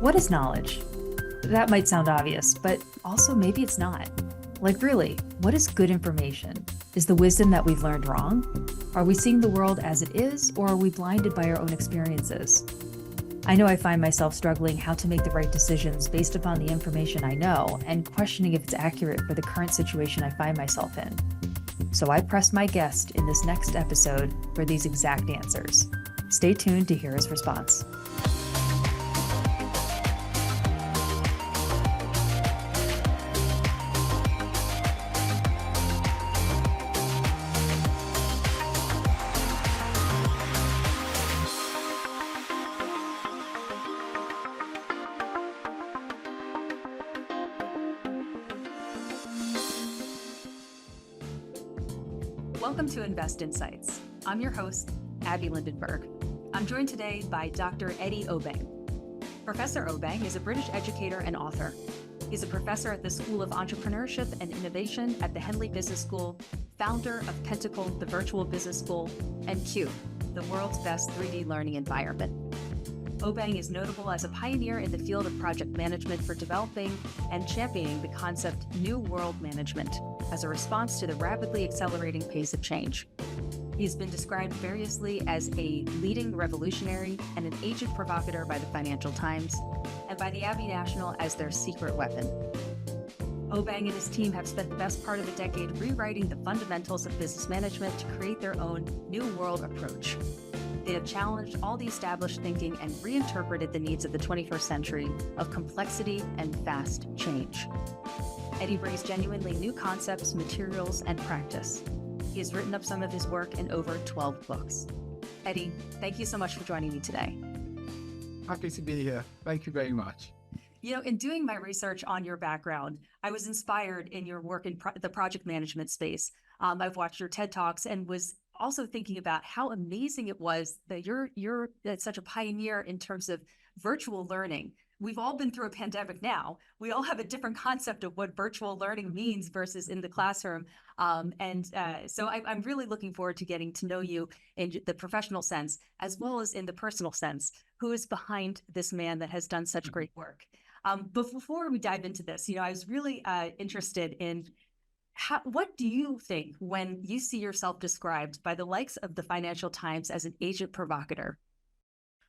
What is knowledge? That might sound obvious, but also maybe it's not. Like, really, what is good information? Is the wisdom that we've learned wrong? Are we seeing the world as it is, or are we blinded by our own experiences? I know I find myself struggling how to make the right decisions based upon the information I know and questioning if it's accurate for the current situation I find myself in. So I pressed my guest in this next episode for these exact answers. Stay tuned to hear his response. Welcome to Invest Insights. I'm your host, Abby Lindenberg. I'm joined today by Dr. Eddie Obeng. Professor Obeng is a British educator and author. He's a professor at the School of Entrepreneurship and Innovation at the Henley Business School, founder of Pentacle, the virtual business school, and Cube, the world's best 3D learning environment. Obeng is notable as a pioneer in the field of project management for developing and championing the concept New World Management as a response to the rapidly accelerating pace of change. He's been described variously as a leading revolutionary and an agent provocateur by the Financial Times, and by the Abbey National as their secret weapon. Obeng and his team have spent the best part of a decade rewriting the fundamentals of business management to create their own New World approach. They have challenged all the established thinking and reinterpreted the needs of the 21st century of complexity and fast change. Eddie brings genuinely new concepts, materials, and practice. He has written up some of his work in over 12 books. Eddie, thank you so much for joining me today. Happy to be here. Thank you very much. You know, in doing my research on your background, I was inspired in your work in the project management space. I've watched your TED Talks and was also thinking about how amazing it was that you're such a pioneer in terms of virtual learning. We've all been through a pandemic now. We all have a different concept of what virtual learning means versus in the classroom. So I'm really looking forward to getting to know you in the professional sense, as well as in the personal sense, who is behind this man that has done such great work. But before we dive into this, I was really interested in what do you think when you see yourself described by the likes of the Financial Times as an agent provocateur?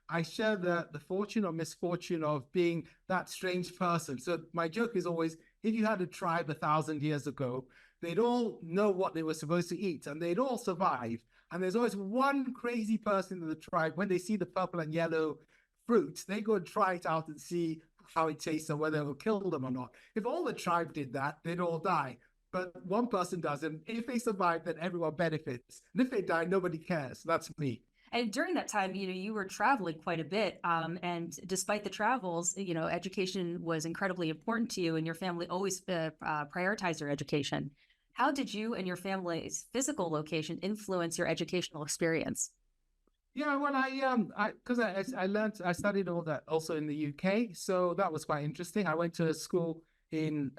I share the fortune or misfortune of being that strange person. So my joke is always, if you had a tribe 1,000 years ago, they'd all know what they were supposed to eat and they'd all survive. And there's always one crazy person in the tribe. When they see the purple and yellow fruit, they go and try it out and see how it tastes and whether it will kill them or not. If all the tribe did that, they'd all die. But one person doesn't. If they survive, then everyone benefits. And if they die, nobody cares. That's me. And during that time, you were traveling quite a bit. And despite the travels, education was incredibly important to you, and your family always prioritized your education. How did you and your family's physical location influence your educational experience? Yeah, well, I studied all that also in the UK, so that was quite interesting. I went to a school in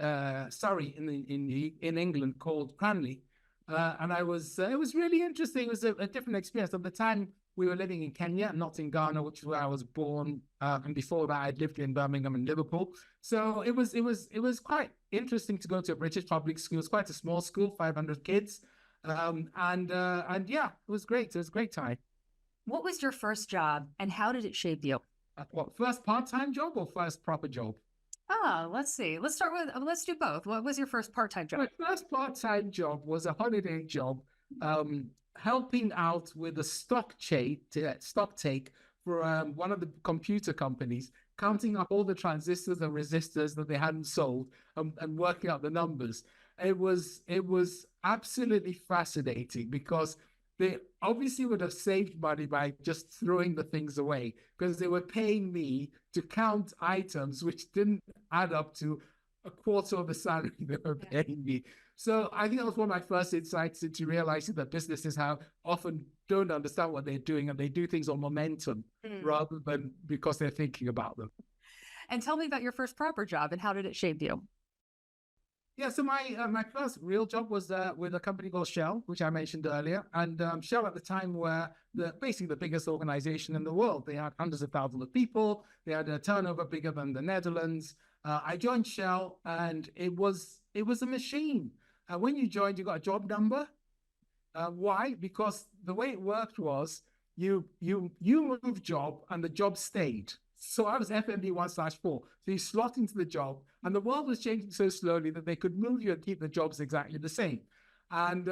Surrey in England called Cranley. And it was really interesting. It was a different experience. At the time, we were living in Kenya, not in Ghana, which is where I was born. And before that, I'd lived in Birmingham and Liverpool. So it was quite interesting to go to a British public school. It's quite a small school, 500 kids. And yeah, it was great. It was a great time. What was your first job and how did it shape you? What, first part-time job or first proper job? Let's see. Let's do both. What was your first part-time job? My first part-time job was a holiday job, helping out with a stock take for one of the computer companies, counting up all the transistors and resistors that they hadn't sold and working out the numbers. It was absolutely fascinating because they obviously would have saved money by just throwing the things away because they were paying me to count items which didn't add up to a quarter of the salary they were paying me. So I think that was one of my first insights into realizing that businesses have often don't understand what they're doing and they do things on momentum rather than because they're thinking about them. And tell me about your first proper job and how did it shape you? Yeah, so my first real job was with a company called Shell, which I mentioned earlier. And Shell at the time were basically the biggest organization in the world. They had hundreds of thousands of people. They had a turnover bigger than the Netherlands. I joined Shell, and it was a machine. When you joined, you got a job number. Why? Because the way it worked was you moved job and the job stayed. So I was FMD 1/4. So you slot into the job, and the world was changing so slowly that they could move you and keep the jobs exactly the same. And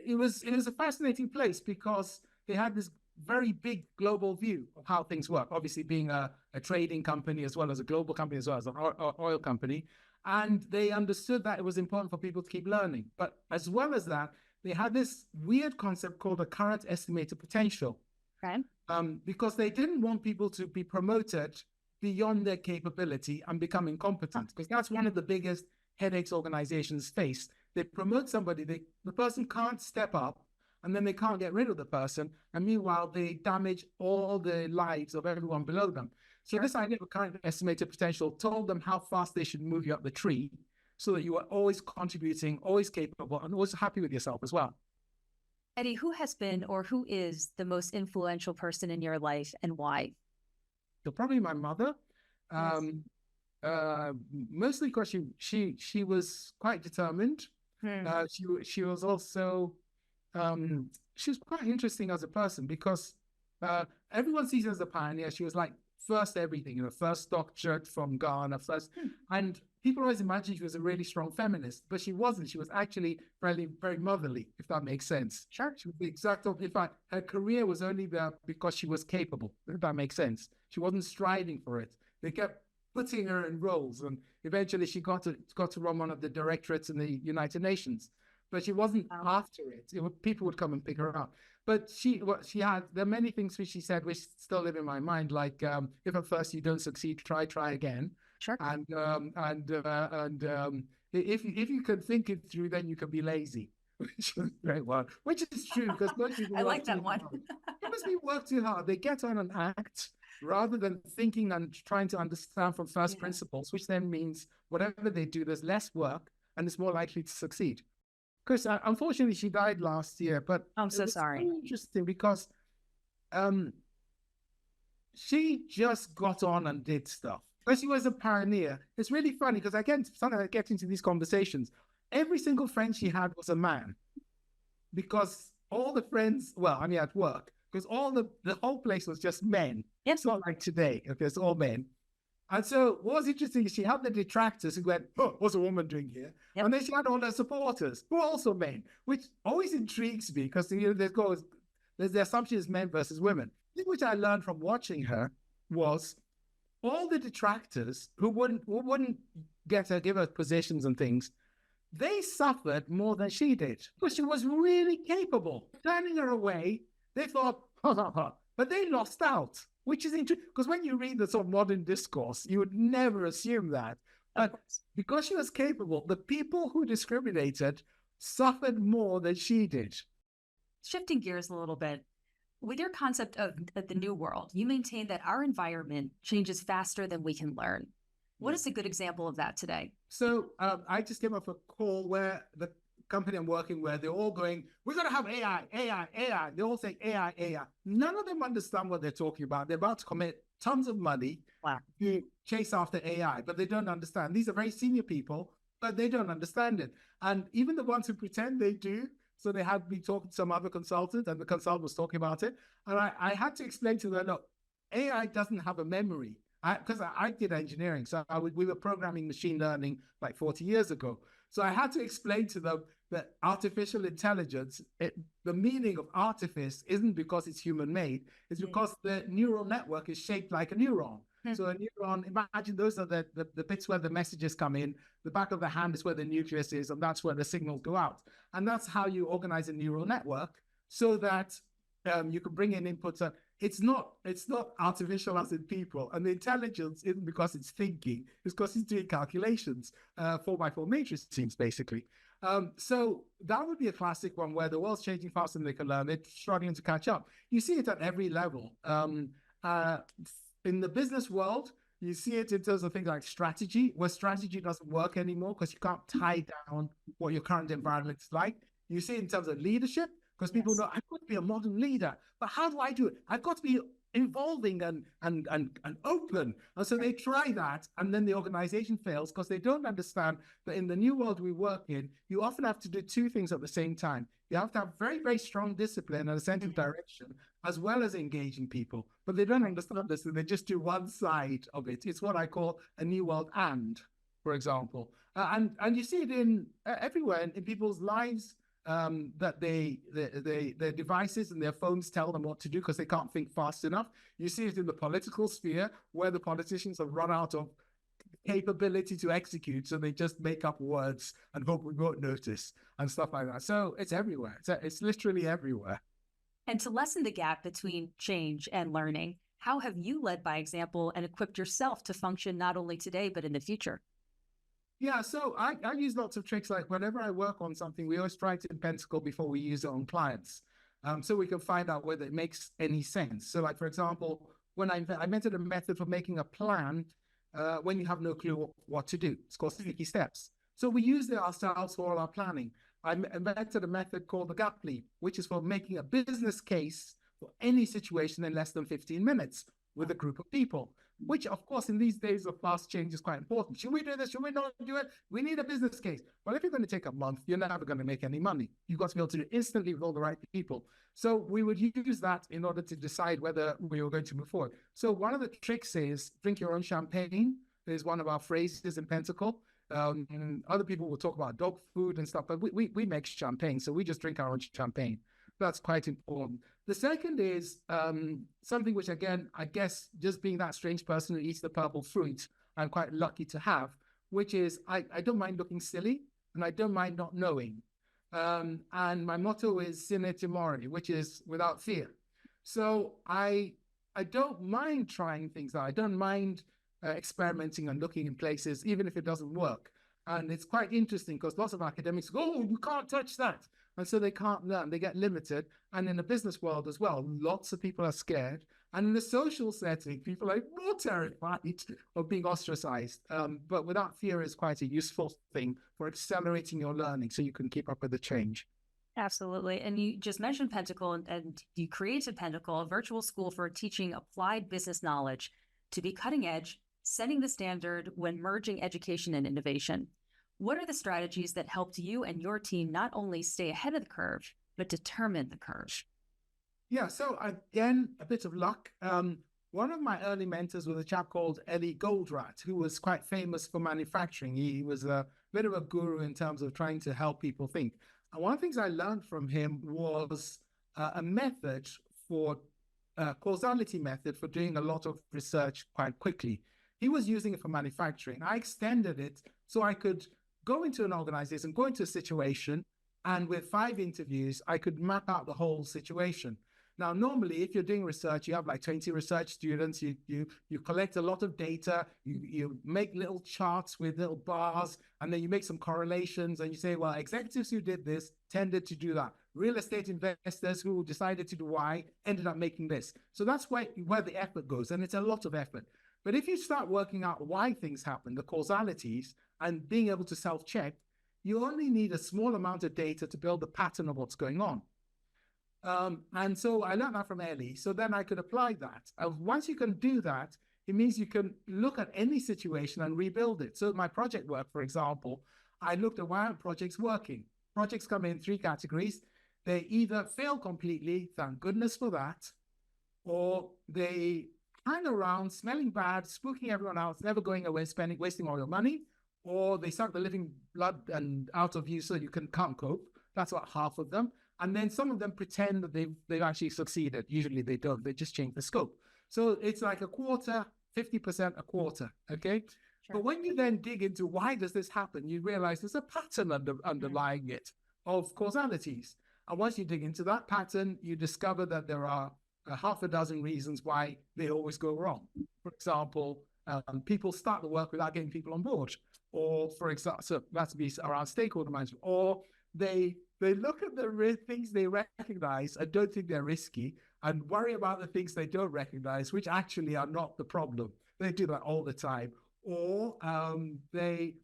it was a fascinating place because they had this very big global view of how things work. Obviously, being a trading company as well as a global company as well as an oil company, and they understood that it was important for people to keep learning. But as well as that, they had this weird concept called the current estimated potential. Okay. Because they didn't want people to be promoted beyond their capability and become incompetent, because that's one of the biggest headaches organizations face. They promote somebody, the person can't step up, and then they can't get rid of the person, and meanwhile they damage all the lives of everyone below them. So this idea of current estimated potential told them how fast they should move you up the tree, so that you are always contributing, always capable, and always happy with yourself as well. Eddie, who has been or who is the most influential person in your life, and why? So probably my mother, mostly because she was quite determined. She was also she was quite interesting as a person because everyone sees her as a pioneer. She was like first everything, first stock shirt from Ghana, first, and people always imagined she was a really strong feminist, but she wasn't. She was actually very, very motherly, if that makes sense. Sure. She was the exact opposite. In fact, her career was only there because she was capable, if that makes sense. She wasn't striving for it. They kept putting her in roles, and eventually she got to run one of the directorates in the United Nations. But she wasn't after it. People would come and pick her up. But there are many things which she said which still live in my mind, like if at first you don't succeed, try again. Sure. And if you can think it through, then you can be lazy, which is very well, which is true because most people I like that one. Because we work too hard. They get on and act rather than thinking and trying to understand from first principles, which then means whatever they do, there's less work and it's more likely to succeed. Because unfortunately, she died last year, but I'm so sorry. Very interesting because she just got on and did stuff. Because she was a pioneer. It's really funny because sometimes I get into these conversations. Every single friend she had was a man, because all the friends, at work, because the whole place was just men. Yep. It's not like today, it's all men. And so what was interesting is she had the detractors who went, "Oh, what's a woman doing here?" Yep. And then she had all her supporters who are also men, which always intrigues me because there's the assumption is men versus women. Which I learned from watching her was all the detractors who wouldn't give her positions and things, they suffered more than she did because she was really capable. Turning her away, they thought, but they lost out. Which is interesting, because when you read the sort of modern discourse, you would never assume that. But because she was capable, the people who discriminated suffered more than she did. Shifting gears a little bit, with your concept of the new world, you maintain that our environment changes faster than we can learn. What is a good example of that today? So I just came off a call where the company I'm working with, they're all going, we're going to have AI. They all say AI. None of them understand what they're talking about. They're about to commit tons of money to chase after AI, but they don't understand. These are very senior people, but they don't understand it. And even the ones who pretend they do, so they had me talking to some other consultant, and the consultant was talking about it. And I had to explain to them, look, AI doesn't have a memory. Because I did engineering, so we were programming machine learning like 40 years ago. So I had to explain to them that artificial intelligence, the meaning of artifice isn't because it's human-made. It's because the neural network is shaped like a neuron. So a neuron, imagine those are the bits where the messages come in. The back of the hand is where the nucleus is, and that's where the signals go out. And that's how you organize a neural network so that you can bring in inputs. It's not artificial as in people. And the intelligence isn't because it's thinking, it's because it's doing calculations, 4x4 matrix teams, basically. So that would be a classic one where the world's changing faster than they can learn. They're struggling to catch up. You see it at every level. In the business world, You see it in terms of things like strategy, where strategy doesn't work anymore because you can't tie down what your current environment is like. You see it in terms of leadership, because people Yes. know I've got to be a modern leader, but how do I do it? I've got to be involving and open. And so they try that, and then the organization fails because they don't understand that in the new world we work in, you often have to do two things at the same time. You have to have very, very strong discipline and a sense of direction, as well as engaging people. But they don't understand this, and they just do one side of it. It's what I call a new world for example. And you see it in everywhere in people's lives, that their devices and their phones tell them what to do because they can't think fast enough. You see it in the political sphere where the politicians have run out of capability to execute, so they just make up words and hope we won't notice and stuff like that. So it's everywhere. It's literally everywhere. And to lessen the gap between change and learning, how have you led by example and equipped yourself to function not only today, but in the future? Yeah, so I use lots of tricks. Like whenever I work on something, we always try it in Pentacle before we use it on clients, so we can find out whether it makes any sense. So, like for example, when I invented a method for making a plan when you have no clue what to do. It's called sticky steps. So we use it ourselves for all our planning. I invented a method called the gap leap, which is for making a business case for any situation in less than 15 minutes with a group of people, which of course in these days of fast change is quite important. Should we do this? Should we not do it? We need a business case. Well, if you're going to take a month, you're never going to make any money. You've got to be able to do it instantly with all the right people. So we would use that in order to decide whether we were going to move forward. So one of the tricks is drink your own champagne. Is one of our phrases in Pentacle. Other people will talk about dog food and stuff, but we make champagne, so we just drink our own champagne. That's quite important. The second is something which, again, I guess just being that strange person who eats the purple fruit, I'm quite lucky to have, which is I don't mind looking silly and I don't mind not knowing. And my motto is sine timore, which is without fear. So I don't mind trying things out. I don't mind experimenting and looking in places, even if it doesn't work. And it's quite interesting because lots of academics go, oh, you can't touch that. And so they can't learn, they get limited. And in the business world as well, lots of people are scared. And in the social setting, people are more terrified of being ostracized. But without fear is quite a useful thing for accelerating your learning so you can keep up with the change. Absolutely. And you just mentioned Pentacle, and you created Pentacle, a virtual school for teaching applied business knowledge to be cutting edge, setting the standard when merging education and innovation. What are the strategies that helped you and your team not only stay ahead of the curve, but determine the curve? Yeah, so again, a bit of luck. One of my early mentors was a chap called Eddie Goldratt, who was quite famous for manufacturing. He was a bit of a guru in terms of trying to help people think. And one of the things I learned from him was a method for causality method for doing a lot of research quite quickly. He was using it for manufacturing. I extended it so I could go into an organization, go into a situation, and with 5 interviews, I could map out the whole situation. Now, normally, if you're doing research, you have like 20 research students, you collect a lot of data, you make little charts with little bars, and then you make some correlations, and you say, well, executives who did this tended to do that. Real estate investors who decided to do Y ended up making this. So that's where the effort goes, and it's a lot of effort. But if you start working out why things happen, the causalities, and being able to self-check, you only need a small amount of data to build a pattern of what's going on. And so I learned that from Ellie. So then I could apply that. Once you can do that, it means you can look at any situation and rebuild it. So my project work, for example, I looked at why aren't projects working. Projects come in 3 categories. They either fail completely, thank goodness for that, or they hang around, smelling bad, spooking everyone else, never going away, wasting all your money, or they suck the living blood and out of you so you can't cope. That's about half of them. And then some of them pretend that they've actually succeeded. Usually they don't. They just change the scope. So it's like a quarter, 50%, a quarter. Okay. Sure. But when you then dig into why does this happen, you realize there's a pattern underlying it of causalities. And once you dig into that pattern, you discover that there are half a dozen reasons why they always go wrong. For example, people start the work without getting people on board. Or, for example, so that's be around stakeholder management. Or they look at the things they recognize and don't think they're risky and worry about the things they don't recognize, which actually are not the problem. They do that all the time. Or they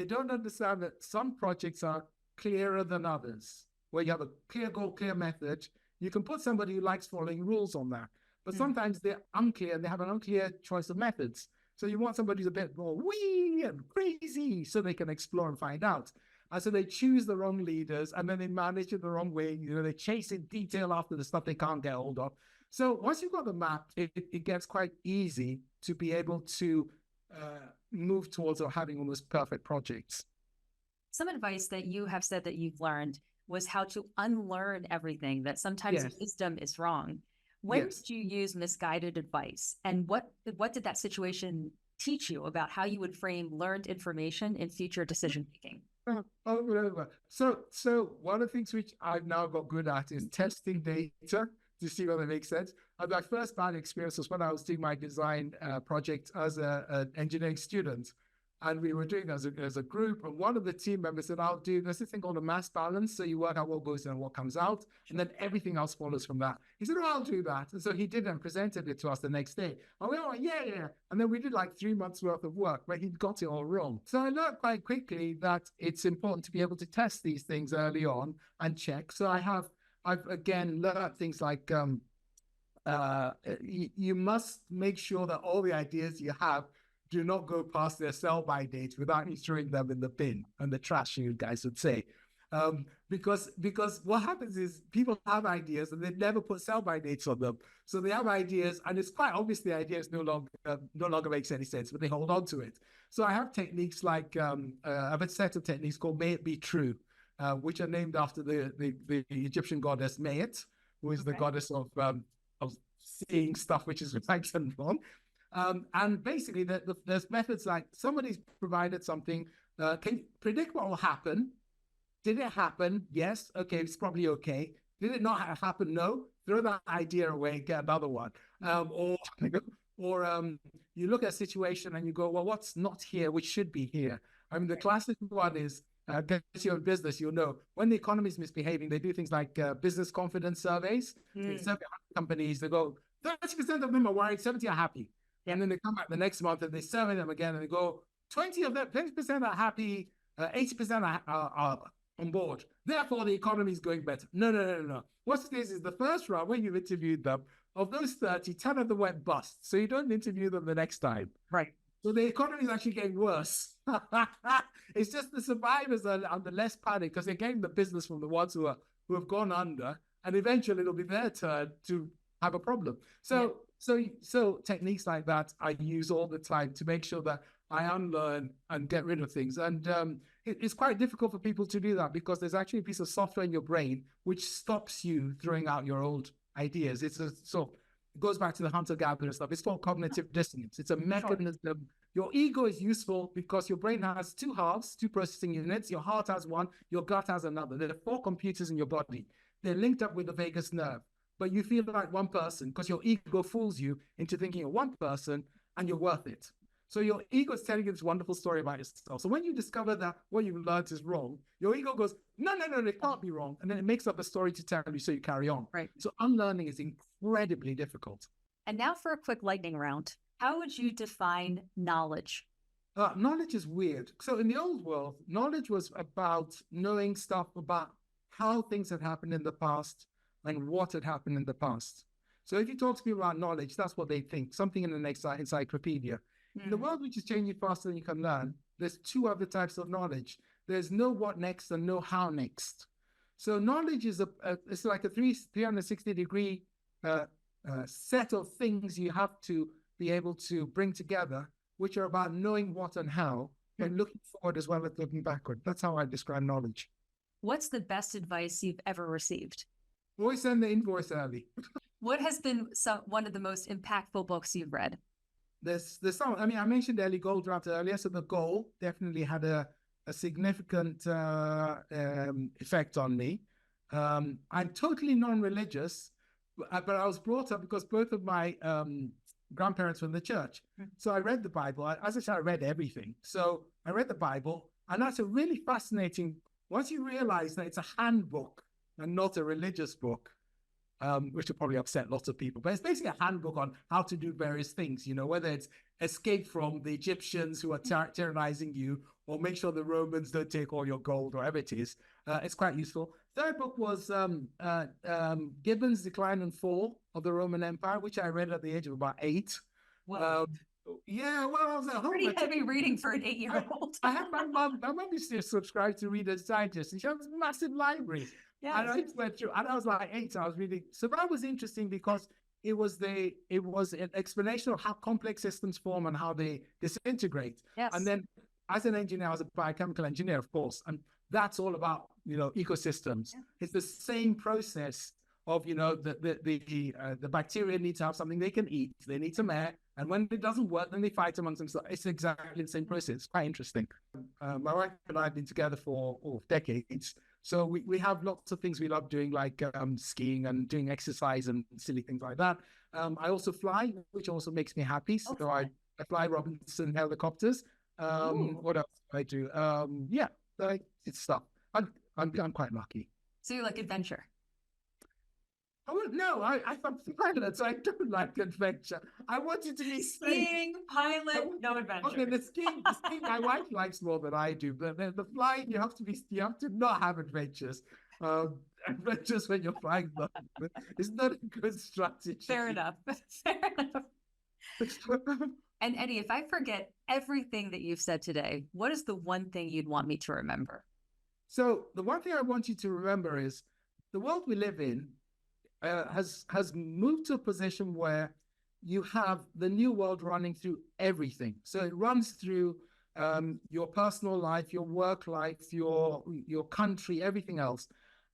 don't understand that some projects are clearer than others, where you have a clear goal, clear method. You can put somebody who likes following rules on that. But sometimes they're unclear and they have an unclear choice of methods. So you want somebody who's a bit more wee and crazy so they can explore and find out. And so they choose the wrong leaders and then they manage it the wrong way. They chase in detail after the stuff they can't get hold of. So once you've got the map, it gets quite easy to be able to move towards having almost perfect projects. Some advice that you have said that you've learned was how to unlearn everything, that sometimes wisdom is wrong. When did you use misguided advice? And what did that situation teach you about how you would frame learned information in future decision-making? So one of the things which I've now got good at is testing data to see whether it makes sense. And my first bad experience was when I was doing my design project as an engineering student. And we were doing as a group, and one of the team members said, there's this thing called a mass balance. So you work out what goes in and what comes out, and then everything else follows from that. He said, I'll do that. And so he did and presented it to us the next day. And we were yeah. And then we did like 3 months worth of work, but he'd got it all wrong. So I learned quite quickly that it's important to be able to test these things early on and check. So I've again learned things like you must make sure that all the ideas you have do not go past their sell-by date without you throwing them in the bin and the trash, you guys would say. Because what happens is people have ideas and they never put sell-by dates on them. So they have ideas and it's quite obvious the ideas no longer makes any sense, but they hold on to it. So I have techniques like, I have a set of techniques called May It Be True, which are named after the Egyptian goddess Mayet, who is the goddess of seeing stuff which is right and wrong. And basically, there's methods like somebody's provided something. Can you predict what will happen? Did it happen? Yes. Okay, it's probably okay. Did it not happen? No. Throw that idea away, get another one. Or you look at a situation and you go, well, what's not here, which should be here? I mean, the classic one is, guess you're in business, you'll know, when the economy is misbehaving, they do things like business confidence surveys. They survey companies, they go, 30% of them are worried, 70 are happy. And then they come back the next month and they survey them again and they go, 20% are happy, 80% are on board. Therefore, the economy is going better. No. What it is the first round, when you've interviewed them, of those 30, 10 of them went bust. So you don't interview them the next time. Right. So the economy is actually getting worse. It's just the survivors are under less panic because they're getting the business from the ones who have gone under, and eventually it'll be their turn to have a problem. So techniques like that I use all the time to make sure that I unlearn and get rid of things. And it's quite difficult for people to do that because there's actually a piece of software in your brain which stops you throwing out your old ideas. It goes back to the hunter-gatherer stuff. It's called cognitive dissonance. It's a mechanism. Sure. Your ego is useful because your brain has two halves, two processing units. Your heart has one, your gut has another. There are 4 computers in your body. They're linked up with the vagus nerve. But you feel like one person because your ego fools you into thinking you're one person and you're worth it. So your ego is telling you this wonderful story about yourself. So when you discover that what you've learned is wrong, your ego goes, no, it can't be wrong. And then it makes up a story to tell you so you carry on. Right. So unlearning is incredibly difficult. And now for a quick lightning round. How would you define knowledge? Knowledge is weird. So in the old world, knowledge was about knowing stuff about how things had happened in the past and what had happened in the past. So if you talk to people about knowledge, that's what they think, something in the next encyclopedia. In the world which is changing faster than you can learn, there's 2 other types of knowledge. There's know what next and know how next. So knowledge is it's like a 360-degree set of things you have to be able to bring together, which are about knowing what and how, and looking forward as well as looking backward. That's how I describe knowledge. What's the best advice you've ever received? Always send the invoice early. What has been one of the most impactful books you've read? There's some, I mean, I mentioned Early Goal Draft earlier, so The Goal definitely had a significant effect on me. I'm totally non-religious, but I was brought up because both of my grandparents were in the church. So I read the Bible. As I said, I read everything. So I read the Bible, and that's a really fascinating, once you realize that it's a handbook and not a religious book, which will probably upset lots of people. But it's basically a handbook on how to do various things, whether it's escape from the Egyptians who are tyrannizing you, or make sure the Romans don't take all your gold, or whatever it is. It's quite useful. Third book was Gibbon's Decline and Fall of the Roman Empire, which I read at the age of about 8. Wow. Yeah, well, I was at home. Pretty heavy reading for an 8-year-old. I have my mum used to subscribe to Reader's Digest, and she has a massive library. Yeah. And I just went through, and I was like 8, I was reading. So that was interesting because it was an explanation of how complex systems form and how they disintegrate. Yes. And then as an engineer, I was a biochemical engineer, of course, and that's all about, ecosystems. Yeah. It's the same process of, the bacteria need to have something they can eat. They need some air. And when it doesn't work, then they fight amongst themselves. It's exactly the same process. It's quite interesting. My wife and I have been together for decades. So we have lots of things we love doing, like skiing and doing exercise and silly things like that. I also fly, which also makes me happy. So I fly Robinson helicopters. What else do I do? It's stuff. I'm quite lucky. So you like adventure? No, I'm pilot, so I don't like adventure. I wanted to be skiing, pilot, no adventure. Okay, the skiing my wife likes more than I do, but the flying, you have to not have adventures. Adventures when you're flying, it's not a good strategy. Fair enough. And Eddie, if I forget everything that you've said today, what is the one thing you'd want me to remember? So the one thing I want you to remember is the world we live in has moved to a position where you have the new world running through everything. So it runs through your personal life, your work life, your country, everything else.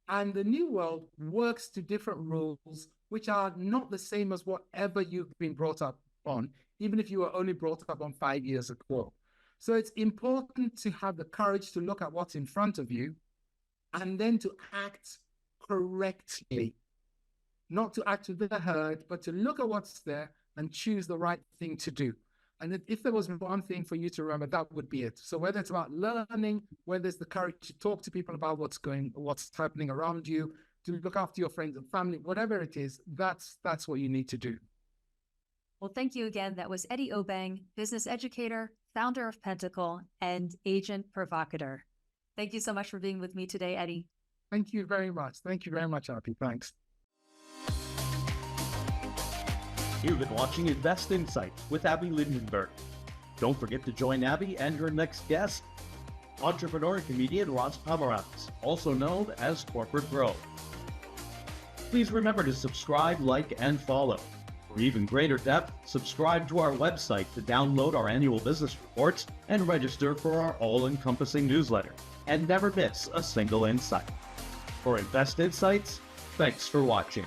And the new world works to different rules, which are not the same as whatever you've been brought up on, even if you were only brought up on 5 years ago. So it's important to have the courage to look at what's in front of you and then to act correctly. Not to act with the herd, but to look at what's there and choose the right thing to do. And if there was one thing for you to remember, that would be it. So whether it's about learning, whether it's the courage to talk to people about what's happening around you, to look after your friends and family, whatever it is, that's what you need to do. Well, thank you again. That was Eddie Obeng, business educator, founder of Pentacle, and agent provocateur. Thank you so much for being with me today, Eddie. Thank you very much. Thank you very much, Abby. Thanks. You've been watching Invest Insights with Abby Lindenberg. Don't forget to join Abby and her next guest, entrepreneur and comedian Ross Pomeranz, also known as Corporate Bro. Please remember to subscribe, like, and follow. For even greater depth, subscribe to our website to download our annual business reports and register for our all-encompassing newsletter. And never miss a single insight. For Invest Insights, thanks for watching.